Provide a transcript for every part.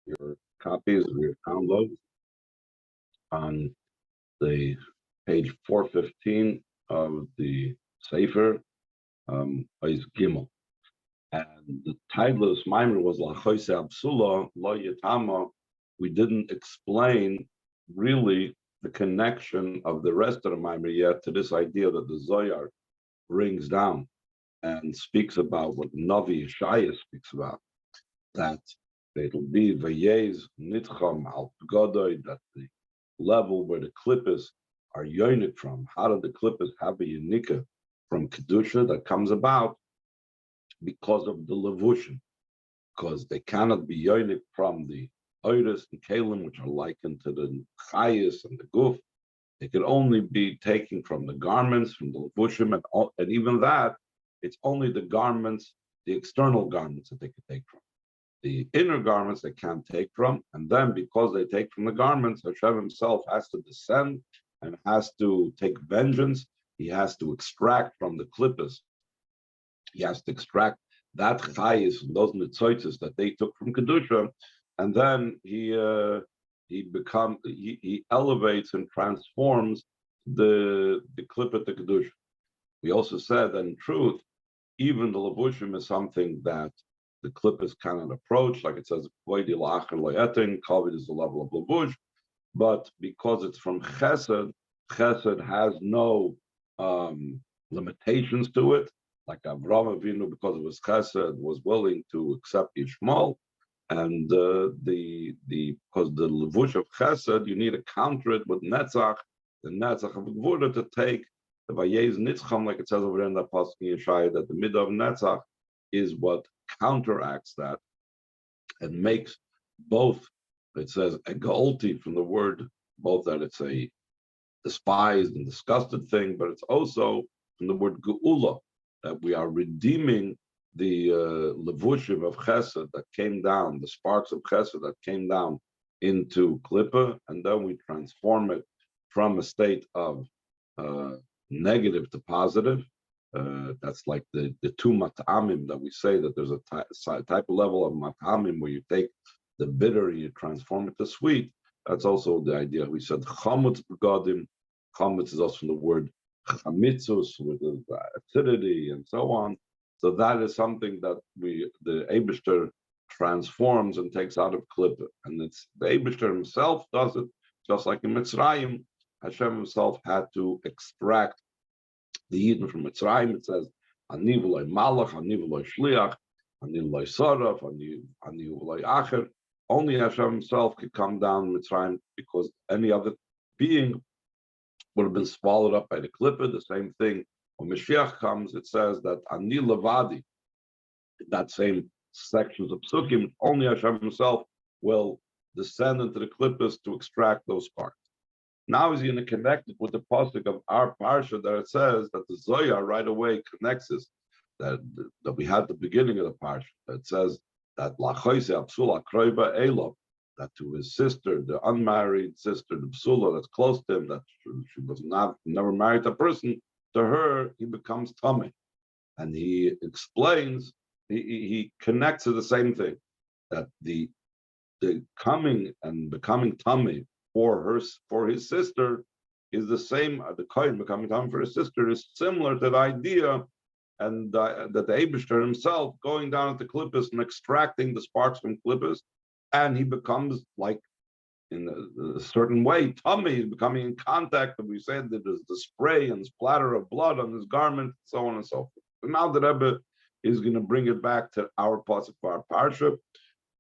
your copies of your downloads on the page 415 of the Sefer is Gimel. And the title of this mimer was La'choise Absula Lo Yitama. We didn't explain really the connection of the rest of the mimer yet to this idea that the Zohar brings down and speaks about what Navi Yeshaya speaks about, that it'll be Vayez Nitcham Al Godoi, that the level where the klippas are yonik from. How do the klippas have a unika from Kedusha that comes about because of the levushim? Because they cannot be yonik from the oiris and kalim, which are likened to the chayis and the guf. They can only be taken from the garments, from the levushim, and even that, it's only the garments, the external garments that they can take from. The inner garments they can't take from, and then because they take from the garments, Hashem himself has to descend and has to take vengeance. He has to extract from the klippas. He has to extract that chayis, those nitzoitzes that they took from kedusha, and then he elevates and transforms the klippa to kedusha. We also said that in truth, even the levushim is something that the klippas cannot approach, like it says, Kavod is the level of levush, but because it's from chesed, chesed has no limitations to it. Like Avraham Avinu, because of his chesed, was willing to accept Yishmael, and because the levush of chesed, you need to counter it with netzach, the netzach of gvura to take the vayez nitzcham, like it says over there in the pasuk in Yeshaya, that the midah of netzach is what counteracts that and makes both. It says a gaolti from the word, both that it's a despised and disgusted thing, but it's also from the word geula, that we are redeeming the levushim of chesed that came down, the sparks of chesed that came down into klippa, and then we transform it from a state of negative to positive. That's like the two matamim that we say, that there's a type of level of matamim where you take the bitter and you transform it to sweet. That's also the idea. We said chametz begadim. Chametz is also from the word chamitzus, with the acidity and so on. So that is something that the Eibishter transforms and takes out of klippa, and it's the Eibishter himself does it, just like in Mitzrayim. Hashem himself had to extract the Yidden from Mitzrayim. It says, Ani v'loi malach, ani v'loi shliach, ani v'loi saraf, ani v'loi acher. Only Hashem himself could come down Mitzrayim, because any other being would have been swallowed up by the klippa. The same thing when Mashiach comes, it says that Ani levadi, that same sections of psukim, only Hashem himself will descend into the klippas to extract those parts. Now he's going to connect it with the pasuk of our parsha that it says that the Zohar right away connects us, that we had at the beginning of the parsha. That says that La'choise Absula Kroiba Elov, that to his sister, the unmarried sister, the Psula that's close to him, that she was never married a person, to her he becomes tummy. And he explains, he connects to the same thing, that the coming and becoming tummy for his sister is the same. The kohen becoming tummy for his sister is similar to the idea, and that the Eibishter himself going down at the klippas and extracting the sparks from klippas, and he becomes like, in a certain way, tummy, he's becoming in contact. And we said that there's the spray and splatter of blood on his garment, so on and so forth. But now the Rebbe is going to bring it back to our pasuk for our parsha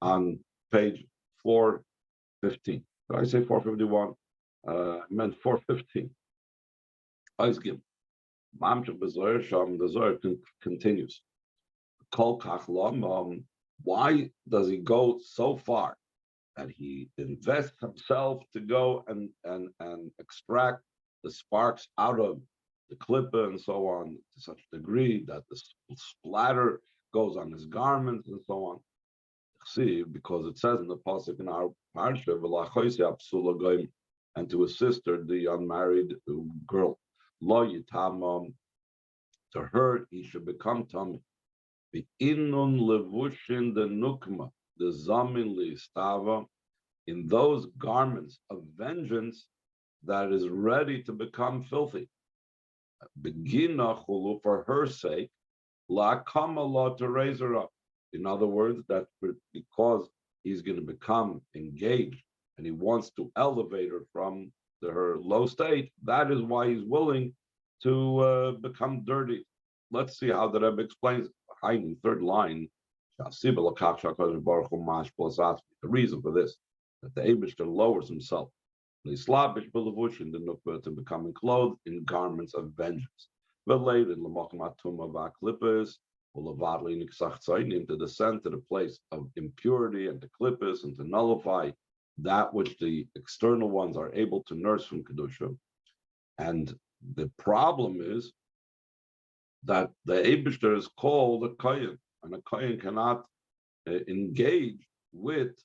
on page 415. Did I say 451? I meant 415. The Zohar continues. Why does he go so far that he invests himself to go and extract the sparks out of the klippa and so on, to such a degree that the splatter goes on his garments and so on? See, because it says in the pasuk in our parsha, "Vela'choise Absula goyim," and to his sister, the unmarried girl, Lo yitamam, to her he should become tummy. The inun levushin the nukma, the zamin stava, in those garments of vengeance that is ready to become filthy. Begina chulu, for her sake, la kamala, to raise her up. In other words, that because he's going to become engaged and he wants to elevate her from her low state, that is why he's willing to become dirty. Let's see how the Rebbe explains. Hiding third line. The reason for this, that the Eibishter lowers himself in the nukba, to becoming clothed in garments of vengeance. To descend to the place of impurity and to klippus and to nullify that which the external ones are able to nurse from kedusha. And the problem is that the Eibishter is called a kohen, and a kohen cannot engage with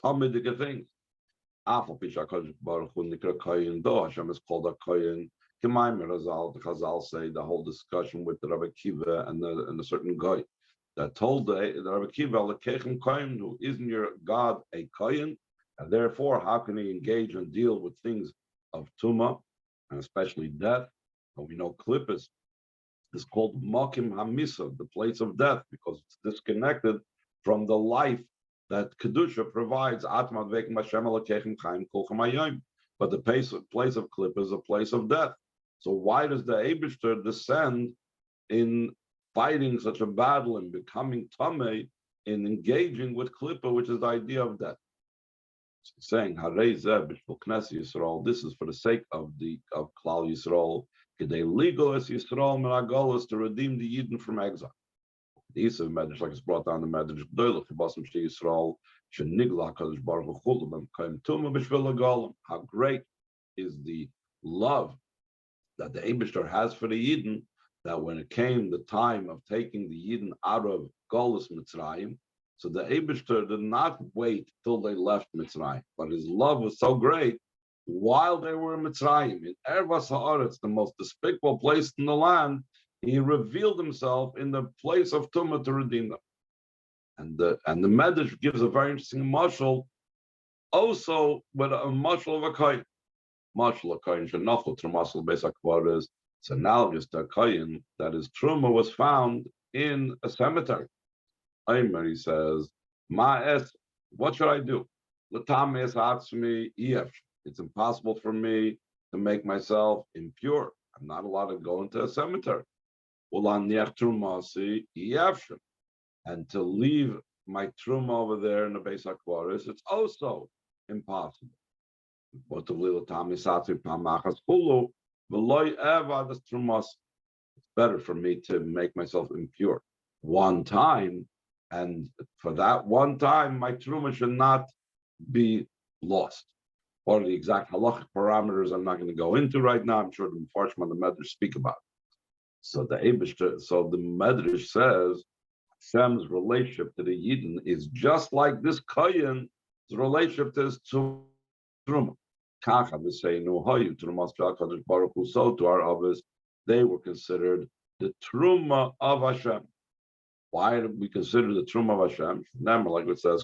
Talmudic things. Though Hashem is called a kohen, the Chazal say the whole discussion with the Rabbi Kiva and a certain guy that told the Rabbi Kiva, who isn't your God a kohen, and therefore how can he engage and deal with things of tumah, and especially death? And we know klippus is called Makim Hamisa, the place of death, because it's disconnected from the life that Kedusha provides. But the place of Klippa is a place of death. So why does the Eibishter descend in fighting such a battle and becoming Tameh, in engaging with Klippa, which is the idea of death? So he's saying, this is for the sake of Klal Yisrael, legal as Yisrael Meragolas, to redeem the Yidden from exile. The Isa Medrash, like it's brought down the Medrash, how great is the love that the Eibishter has for the Yidden, that when it came the time of taking the Yidden out of Golus Mitzrayim, so the Eibishter did not wait till they left Mitzrayim, but his love was so great while they were in Mitzrayim, in Ervas Haaretz, the most despicable place in the land, he revealed himself in the place of Tumah to redeem them. And the Medrash gives a very interesting mashal, also with a mashal of a kohen. Mashal of kohen shenachol trumasel beis hakvaros is, it's analogous to a kohen that his truma was found in a cemetery. Aimer, he says, Ma'es, what should I do? L'tam es hatzmi yef. It's impossible for me to make myself impure. I'm not allowed to go into a cemetery. And to leave my truma over there in the Beis HaKvaros, it's also impossible. It's better for me to make myself impure one time, and for that one time, my truma should not be lost. What are the exact halachic parameters I'm not going to go into right now. I'm sure the Mefarshim and the Medrash speak about it. So the Medrash says Hashem's relationship to the Yidden is just like this Kohen's relationship to his Truma. So to our others, they were considered the Truma of Hashem. Why do we consider the Truma of Hashem? Remember, like it says,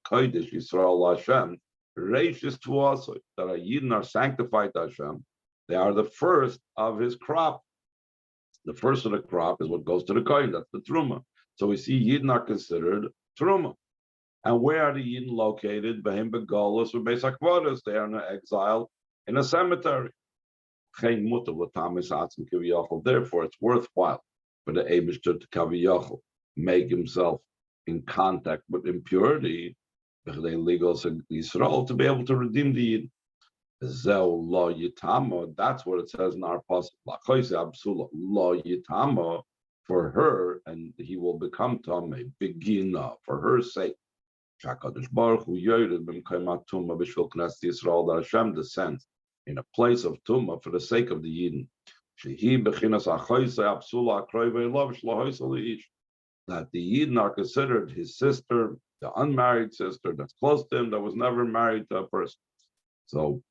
Kodesh Yisrael Hashem, Reishis to us, that our Yidden are sanctified to Hashem. They are the first of his crop. The first of the crop is what goes to the Kohen, that's the Truma. So we see Yidden are considered Truma. And where are the Yidden located? Behim Begolus or Beis HaKvaros. They are in exile in a cemetery. Therefore, it's worthwhile for the Eibishter to Kaviyachol make himself in contact with impurity, Yisrael, to be able to redeem the Yidden. That's what it says in our pasuk. For her, and he will become Tameh, begina, for her sake. That Hashem descends in a place of Tumah for the sake of the Yidden. That the Yidden are considered his sister, the unmarried sister that's close to him, that was never married to a person. So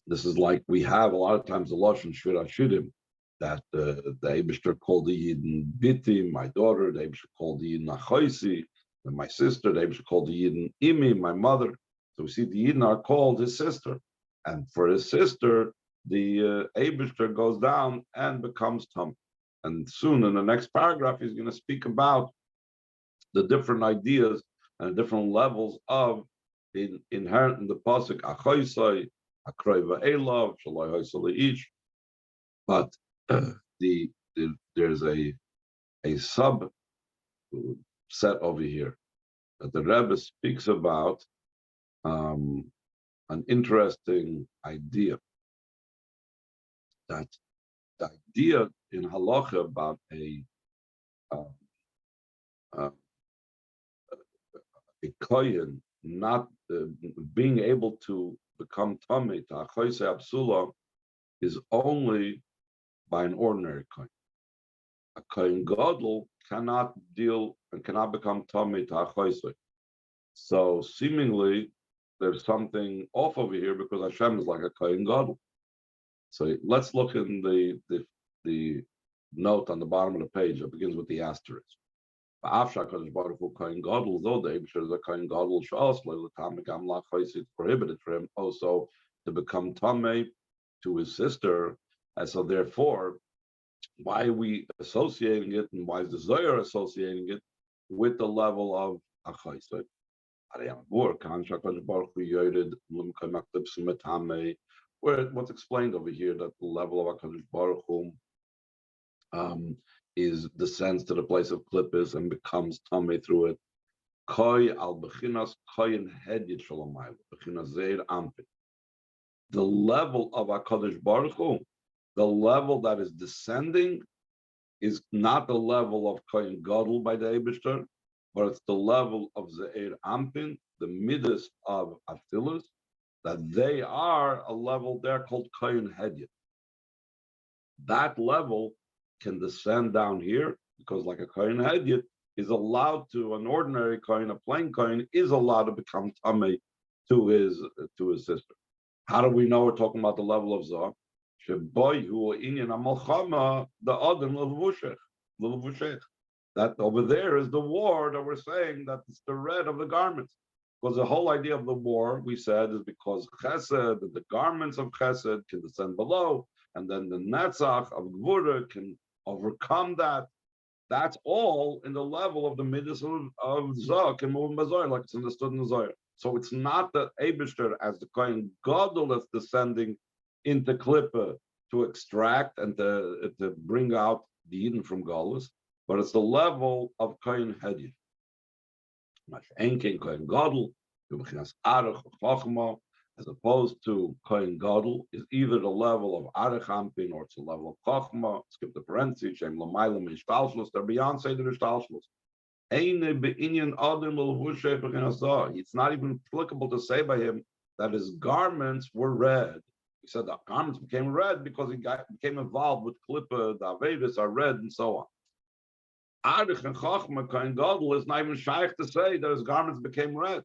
this is like we have a lot of times the Lashon Shvira Shudim, that the Eibishter called the Yidden Biti, my daughter, the Eibishter called the Yidden Achoisi, And my sister, the Abishter called the Yidden Imi, my mother. So we see the Yidden are called his sister. And for his sister, the Abishter goes down and becomes Tum. And soon in the next paragraph, he's going to speak about the different ideas and different levels of inherent in the pasuk achoisai, akroiva elav, shalai hoisai ish. But there's a sub set over here that the Rebbe speaks about an interesting idea, that the idea in halacha about a kohen not being able to become tamei to achoise absula is only by an ordinary kohen. A kohen gadol cannot deal and cannot become tamei to achoise. So seemingly there's something off over here because Hashem is like a kohen gadol. So let's look in the note on the bottom of the page that begins with the asterisk. Though the Abishur is a kohen gadol, it's prohibited for him also to become tamei to his sister, and so therefore, why are we associating it, and why is the Zohar associating it with the level of achaisa? Where what's explained over here that the level of HaKadosh Baruch Hu is descends to the place of klippus and becomes tamei through it. Koi al bechinas koyin hedyet shalamayla bechinas zeir ampin. The level of HaKadosh Baruch Hu, the level that is descending, is not the level of koyin gadol by the Eibishter, but it's the level of zeir ampin, the midas of afilas, that they are a level there called koyin hedyet. That level can descend down here because, like a kohen hedyet is allowed to, an ordinary kohen, a plain kohen, is allowed to become tamei to his sister. How do we know we're talking about the level of Zohar? Sheboy hu inyan amalchama the adam levushech. That over there is the war that we're saying that it's the red of the garments. Because the whole idea of the war, we said, is because chesed, the garments of chesed can descend below, and then the netzach of gvura can overcome that. That's all in the level of the midas of Zohar, can move in Zohar, like it's understood in the Zohar. So it's not the Eibishter as the kohen gadol that's descending into Klippa to extract and to bring out the Yidden from Galus, but it's the level of kohen hedyet. Kohen gadol, as opposed to kohen gadol, is either the level of arech ampin or it's the level of chachma. Skip the parentheses. Shem lamayla mishtalshlos. They're beyond say the mishtalshlos. It's not even applicable to say by him that his garments were red. He said the garments became red because he became involved with klippa, the avedis are red, and so on. Arech and chachma, kohen gadol is not even shaykh to say that his garments became red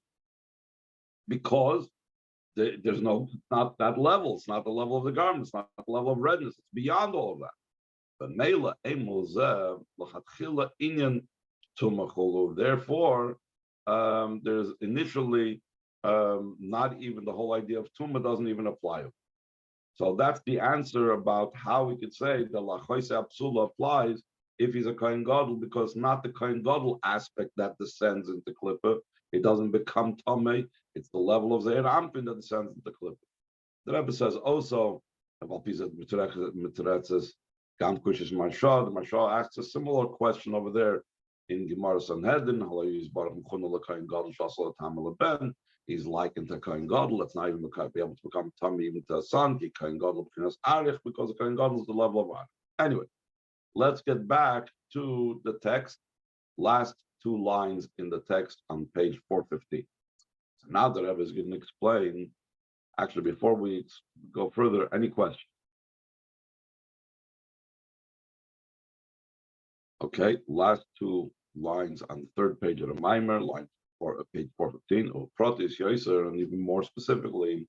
because there's not that level. It's not the level of the garment. It's not the level of redness. It's beyond all of that. But meila emolzeh lachatchila inyan tumacholu. Therefore, there's initially not even the whole idea of tumah doesn't even apply. So that's the answer about how we could say the lachoise absula applies if he's a kohen gadol, because not the kohen gadol aspect that descends into klippa. It doesn't become tamei. It's the level of zeir ampin that descends into klippa. The Rebbe says also, the Marsha asks a similar question over there in Gemara Sanhedrin. He's likened to kohen gadol. Let's not even be able to become tamei even to a son. Kohen gadol because the kohen gadol is the level of arich. Anyway, let's get back to the text. Last two lines in the text on page 415. So now the Rebbe is going to explain. Actually, before we go further, any question? Okay, last two lines on the third page of the Maimer, page 415. Protis Yoiser, and even more specifically,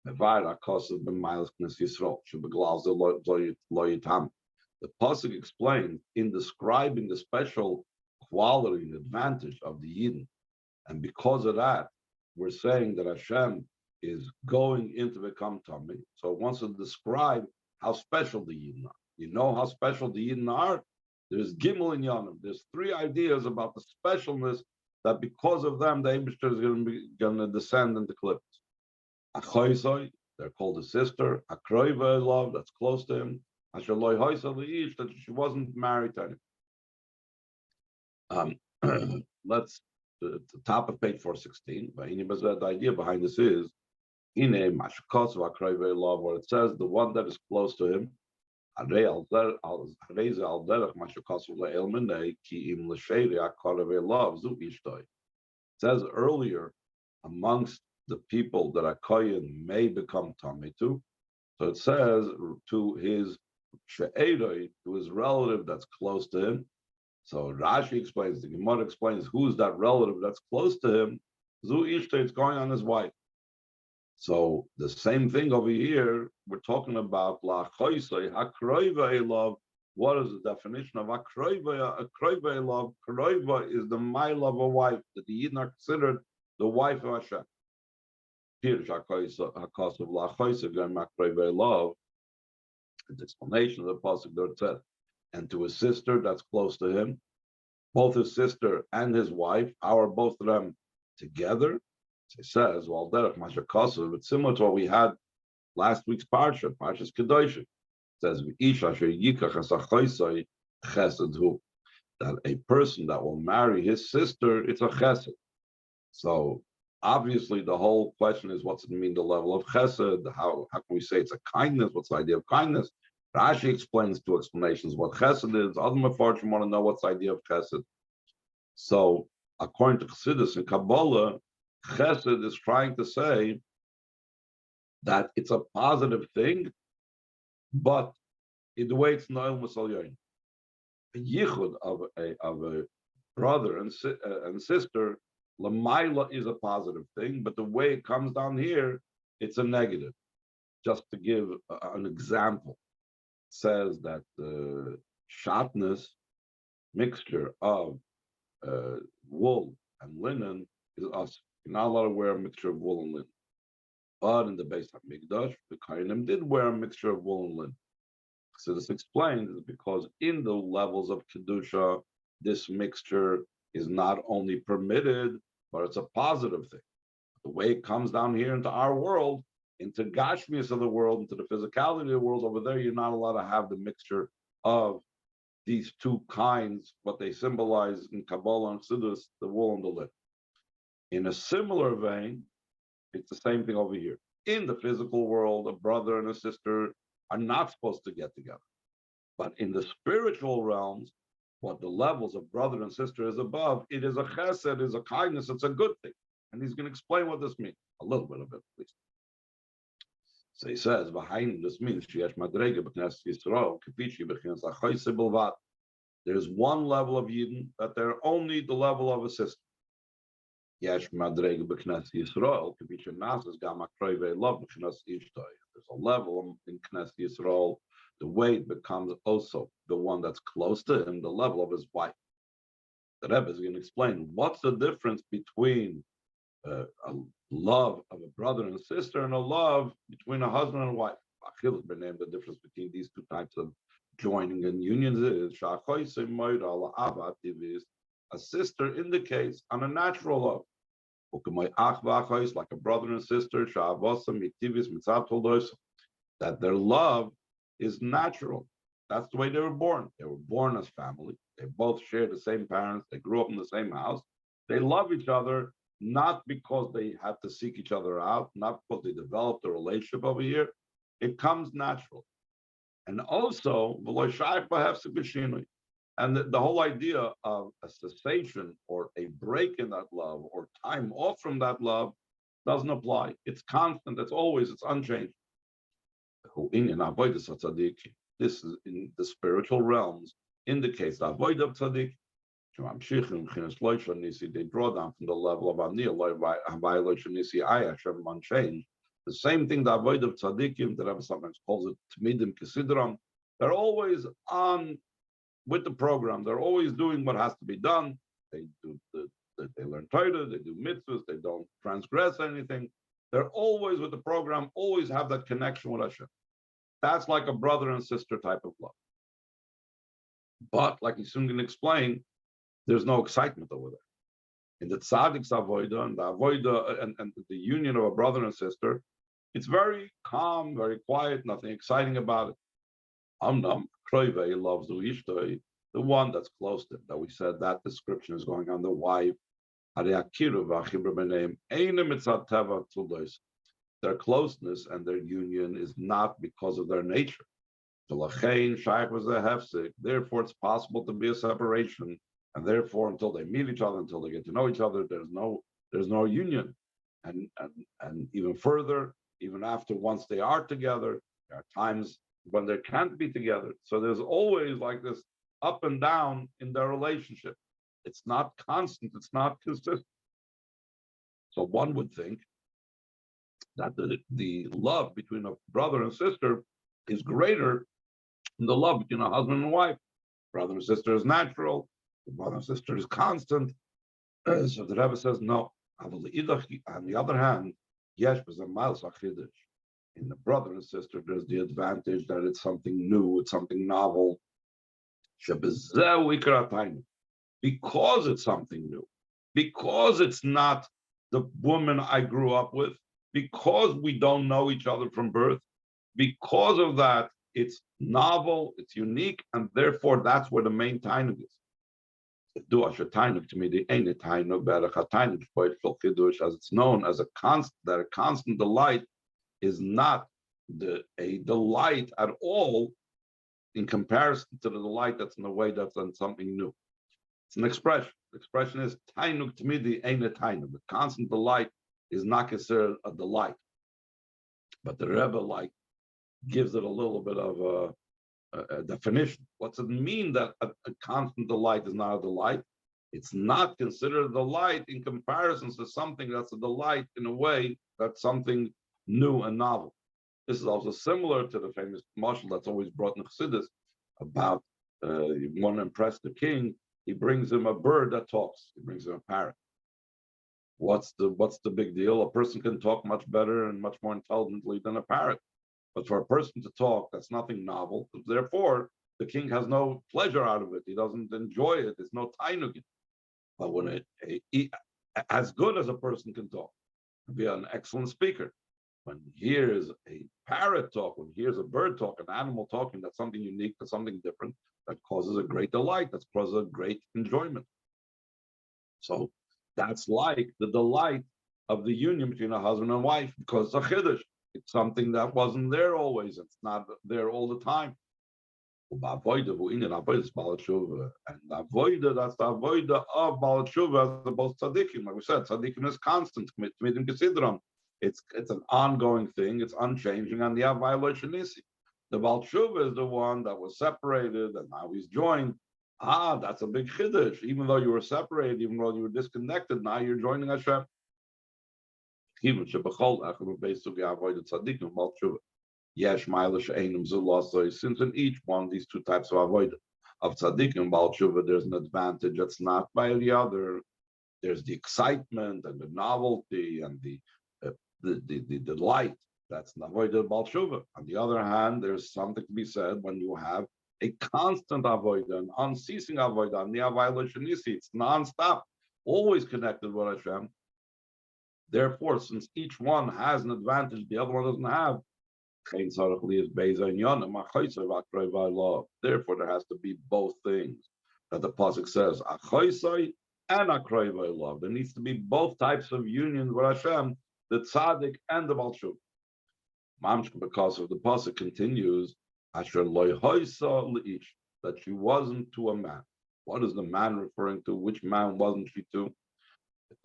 the pasuk explains in describing the special quality and advantage of the Yidden And because of that, we're saying that Hashem is going into the Kamtami. So it wants to describe how special the Yidden are. You know how special the Yidden are? There's Gimel in Yanim. There's three ideas about the specialness that because of them, the Eibishter is going to descend into cliffs. Achoisoi, they're called a sister. Akroiva, love, that's close to him. Ashaloi Hoisa Leish, that she wasn't married to him. Let's the top of page 416. The idea behind this is in a mashkos of akroiva love, where it says the one that is close to him. It says earlier, amongst the people that a kohen may become tummy to, so it says to his she'eroi, to his relative that's close to him. So Rashi explains, the Gemara explains who's that relative that's close to him. Zu ishta, it's going on his wife. So the same thing over here, we're talking about la'choisei hakroiva love. What is the definition of hakroiva? Hakroiva love. Kroiva is the mile of a wife that the Yidden are considered the wife of Hashem. Pirish hakos of la'choisei gam hakroiva love. The explanation of the pasuk that it says, and to his sister that's close to him, both his sister and his wife, how are both of them together? It says, well, derech mashakasav, it's similar to what we had last week's parsha, Parshas Kedoshim. It says, that a person that will marry his sister, it's a chesed. So obviously the whole question is, what's it mean, the level of chesed? How can we say it's a kindness? What's the idea of kindness? Rashi explains two explanations what chesed is. Other Mefarshim want to know what's the idea of chesed. So according to Chassidus and Kabbalah, chesed is trying to say that it's a positive thing, but in the way it's noel musalyon. A yichud of a brother and sister, lamaila is a positive thing, but the way it comes down here, it's a negative. Just to give an example, it says that the shatnez, mixture of wool and linen, is us. You're not allowed to wear a mixture of wool and linen. But in the Beis HaMikdash, the Kohanim did wear a mixture of wool and linen. So this explains is because in the levels of Kedusha, this mixture is not only permitted, but it's a positive thing. The way it comes down here into our world, into Gashmias of the world, into the physicality of the world, over there, you're not allowed to have the mixture of these two kinds, what they symbolize in Kabbalah and Chassidus, the wool and the linen. In a similar vein, it's the same thing over here. In the physical world, a brother and a sister are not supposed to get together. But in the spiritual realms, what the levels of brother and sister is above, it is a chesed, it is a kindness, it's a good thing. And he's going to explain what this means, a little bit of it, at least. So he says, behind this means, there's one level of Yidden that they're only the level of a sister. There's a level in Knesset Yisrael, the way it becomes also the one that's close to him, the level of his wife. The Rebbe is going to explain what's the difference between a love of a brother and a sister and a love between a husband and a wife. The difference between these two types of joining and unions is a sister indicates on a natural love. Like a brother and sister, that their love is natural. That's the way they were born. They were born as family. They both share the same parents. They grew up in the same house. They love each other, not because they had to seek each other out, not because they developed a relationship over here. It comes natural. And also, and the whole idea of a cessation or a break in that love or time off from that love doesn't apply. It's constant, it's always, it's unchanged. This is in the spiritual realms, indicates the avoid of tzaddik. They draw down from the level of aniyah, unchanged. The same thing, the avoid of tzaddikim, that Rebbe sometimes calls it tmidim kisidram. They're always on with the program. They're always doing what has to be done. They do they learn Torah, they do mitzvahs, they don't transgress anything. They're always with the program, always have that connection with Hashem. That's like a brother and sister type of love. But like he's soon going to explain, there's no excitement over there. In the tzaddik's avoida and the avoida and the union of a brother and sister, it's very calm, very quiet, nothing exciting about it. Amnam Kroive loves the Ishtoi, the one that's close to him. That we said that description is going on the wife. Their closeness and their union is not because of their nature. Therefore, it's possible to be a separation, and therefore, until they meet each other, until they get to know each other, there's no union. And even further, even after once they are together, there are times when they can't be together. So there's always like this up and down in their relationship. It's not constant, it's not consistent. So one would think that the love between a brother and sister is greater than the love between a husband and wife. Brother and sister is natural, the brother and sister is constant. So the Rebbe says, no. On the other hand, yes, in the brother and sister, there's the advantage that it's something new, it's something novel. Because it's something new, because it's not the woman I grew up with, because we don't know each other from birth, because of that, it's novel, it's unique, and therefore that's where the main tainug is. As it's known as a constant, that a constant delight is not a delight at all in comparison to the delight that's in the way that's on something new. It's an expression. The expression is tainug tmidi ain't a tainug. The constant delight is not considered a delight. But the Rebbe gives it a little bit of a definition. What's it mean that a constant delight is not a delight? It's not considered a delight in comparison to something that's a delight in a way that's something new and novel. This is also similar to the famous mashal that's always brought in Chassidus about you want to impress the king. He brings him a bird that talks. He brings him a parrot. What's the big deal? A person can talk much better and much more intelligently than a parrot. But for a person to talk, that's nothing novel. Therefore, the king has no pleasure out of it. He doesn't enjoy it. There's no tainug. But when as good as a person can talk, be an excellent speaker. When he hears a parrot talk, when he hears a bird talk, an animal talking, that's something unique, that's something different, that causes a great delight, that causes a great enjoyment. So that's like the delight of the union between a husband and wife, because it's a chiddush. It's something that wasn't there always. It's not there all the time. And the avoida, that's the avoida of Baal Tshuva as opposed to tzaddikim. Like we said, tzaddikim is constant. It's an ongoing thing. It's unchanging. And the violation is the Baal Tshuva is the one that was separated and now he's joined. That's a big chiddush. Even though you were separated, even though you were disconnected, now you're joining Hashem. Since in each one, these two types of avoid of tzaddikim and Baal Tshuva, there's an advantage that's not by the other. There's the excitement and the novelty and the delight that's an avoid of Baal Tshuva. On the other hand, there's something to be said when you have a constant avoid, an unceasing avoid, and the violation is it's non-stop, always connected with Hashem. Therefore, since each one has an advantage the other one doesn't have, therefore there has to be both things that the pasuk says, and love. There needs to be both types of union with Hashem, the tzaddik and the Baal Tshuva. Because of the pasuk continues, that she wasn't to a man. What is the man referring to? Which man wasn't she to? It's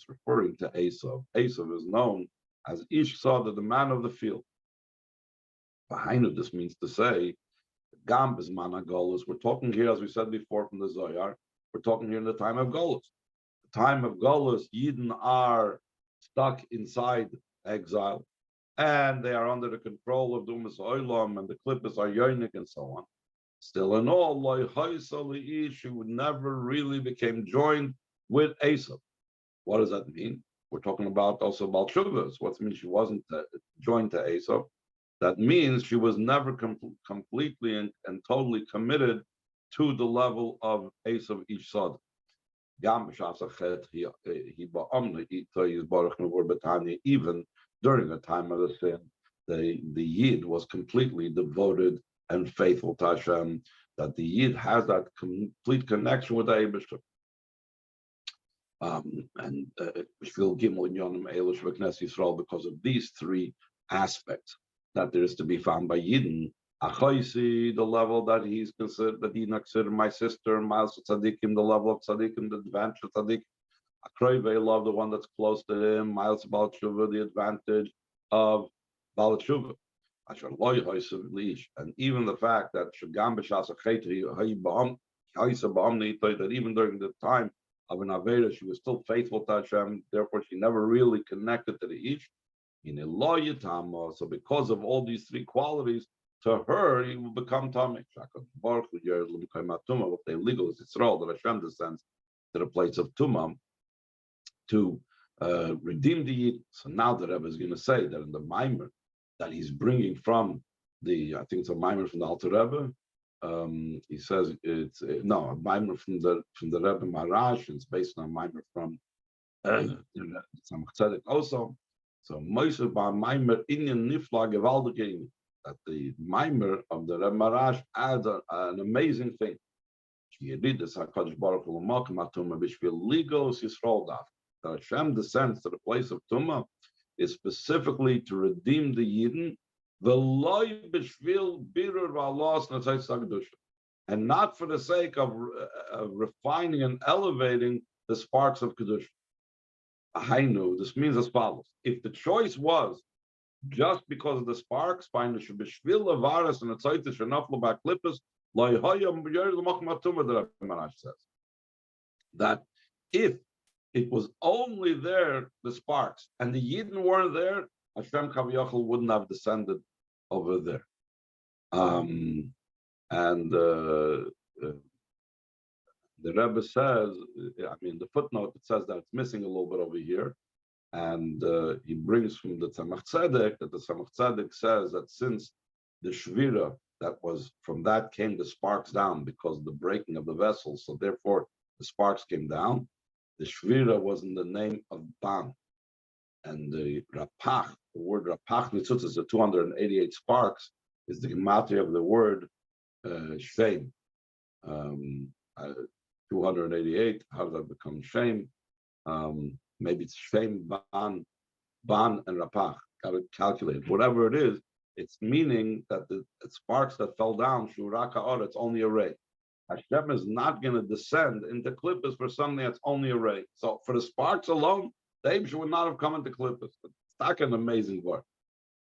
referring to Esav. Esav is known as Ish Sada, the man of the field. Behind it, this means to say, Gam Bisman Golus. We're talking here, as we said before from the Zohar, we're talking here in the time of Golus. The time of Golus, Yidden are stuck inside exile, and they are under the control of the Umas Oilam, and the Klippus are Yonik, and so on. Still in all, she would never really became joined with Esau. What does that mean? We're talking about also about Shuvas. What means she wasn't joined to Esau? That means she was never completely and totally committed to the level of Esau each side. Even during the time of the sin, the Yid was completely devoted and faithful to Hashem, that the Yid has that complete connection with the Eibishter. And because of these three aspects that there is to be found by Yidden. Achoisi, the level that he's considered, that he considered my sister, and Miles Tzadikim, the level of Tzadikim, the advantage of Tzadik. Akroive, love the one that's close to him. Miles Baal Tshuva, the advantage of Baal Tshuva. And even the fact that that even during the time of an Avera, she was still faithful to Hashem, therefore she never really connected to the Ish. So because of all these three qualities, to her, he will become Tamik. What they legal is Yisrael, that Hashem descends to the place of Tumam to redeem the Yid. So now the Rebbe is going to say that in the Maimer that he's bringing from the, I think it's a Maimer from the Alter Rebbe. He says it's a Maimer from the Rebbe Marash. It's based on a Maimer from Tzemach Tzedek also. So Moshe by Maimer Inyan Nifla Gewaldig, that the Maimer of the Rebbe Marash adds an amazing thing. That Hashem descends to the place of Tumah is specifically to redeem the Yidden, and not for the sake of refining and elevating the sparks of Kedusha. This means as follows. If the choice was just because of the sparks, that if it was only there, the sparks, and the Yidden weren't there, Hashem Kaviyachal wouldn't have descended over there. The Rebbe says, the footnote, it says that it's missing a little bit over here. And he brings from the Tzemach Tzedek that the Tzemach Tzedek says that since the Shvira, that was from that came the sparks down because of the breaking of the vessel, so therefore the sparks came down. The Shvira was in the name of Ban. And the Rapach, the word Rapach Nitzutz is the 288 sparks, is the gematria of the word Shem. 288, how does that become Shem? Maybe it's Shem, Ban, and Rapach. Got to calculate. Whatever it is, it's meaning that the sparks that fell down, Shuraka Or, it's only a ray. Hashem is not going to descend into Klippas for something that's only a ray. So for the sparks alone, the Abishur would not have come into Klippas. It's not an amazing word.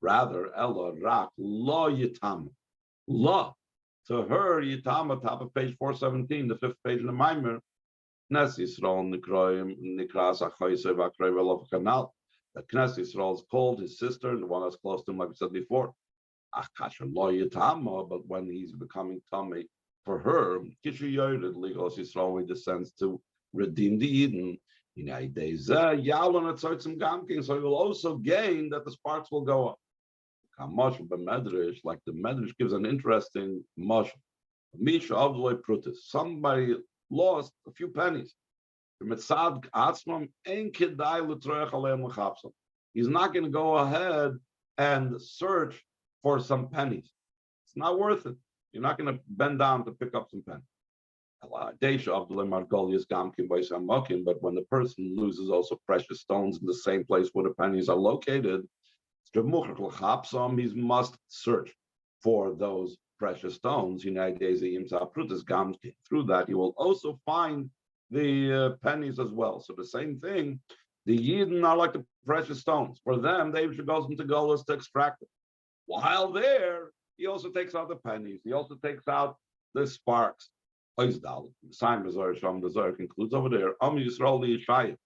Rather, Ella, Rak, Lo Yitam. Lo. To her, Yitam, top of page 417, the fifth page in the Maimer, Knes Yisrael Nikras Achoyse Vakroy Velof Kanal. That Knes Yisrael is called his sister, the one that's close to him, like we said before. Achasher Lo Yitama, but when he's becoming tummy for her, Kishu Yored, legal Yisrael descends to redeem the Eden. So he will also gain that the sparks will go up. Like the Medrash gives an interesting mashal. Somebody lost a few pennies. He's not going to go ahead and search for some pennies. It's not worth it. You're not going to bend down to pick up some pennies. But when the person loses also precious stones in the same place where the pennies are located, he must search for those precious stones. Through that, you will also find the pennies as well. So the same thing, the Yidden are like the precious stones. For them, they should go into Golas to extract it. While there, he also takes out the pennies. He also takes out the sparks. The Zohar concludes over there. Yisrael the Yeshaya.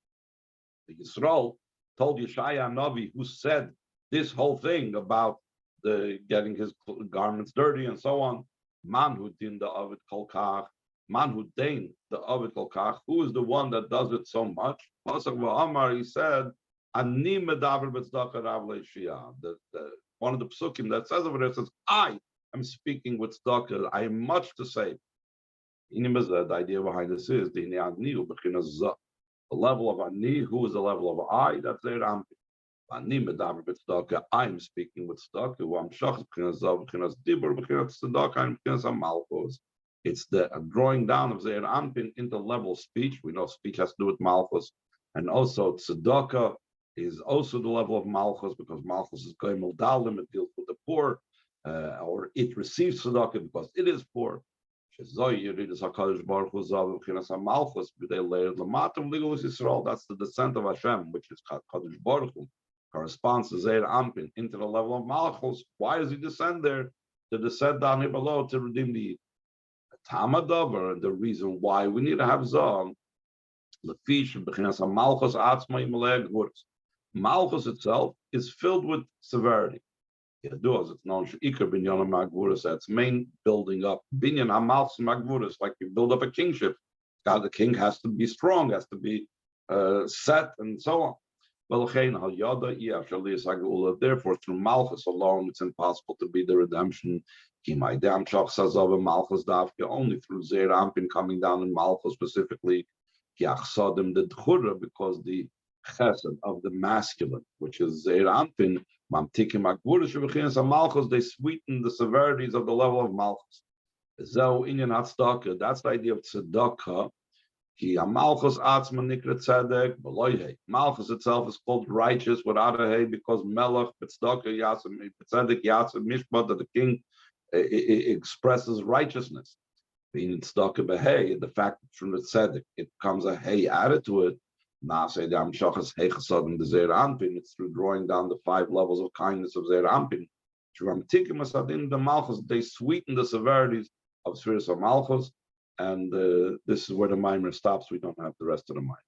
The Yisrael told Yeshaya Navi, who said this whole thing about the getting his garments dirty and so on. Man who din the Ovid Kolkach, man who dain the Ovid Kolkach, who is the one that does it so much? Pasuk V'Amar, he said, Ani medaber b'tzedakah rav le'shiyah. One of the psukim that says over there says, I am speaking with tzedakah. I have much to say. The idea behind this is the level of ani. Who is the level of I? That's their ampi. Ani medaber b'tzedakah. I am speaking with tzedakah. Who I'm shach b'chinas zav b'chinas dibur b'chinas tzedakah and b'chinas malchus. It's the drawing down of Zeir Anpin into level of speech. We know speech has to do with Malchus. And also tzedakah is also the level of Malchus, because Malchus is going Dalim, it deals with the poor, or it receives tzedakah because it is poor. That's the descent of Hashem, which is Kadosh Baruch Hu, corresponds to Zeir Anpin into the level of Malchus. Why does he descend there? To descend down here below to redeem the Tamadavar, and the reason why we need to have Zah, Malchus itself is filled with severity. It's known as its main building up. Binyan HaMalchus Magvuras, like you build up a kingship. God, the king has to be strong, has to be set, and so on. Therefore, through Malchus alone, it's impossible to be the redemption. Only through Zeir Anpin coming down in Malchus specifically, because the chesed of the masculine, which is Zeir Anpin, they sweeten the severities of the level of Malchus. That's the idea of tzedakah. Malchus itself is called righteous without a hay, because melech, tzedakah, tzedek, mishpat, that the king expresses righteousness. Being tzedakah b'hei, the fact that from the tzedek it comes a hay added to it. It's through drawing down the 5 levels of kindness of Zeir Anpin. The Malchus, they sweeten the severities of Sfiras of Malchus, and this is where the mimer stops. We don't have the rest of the mimer.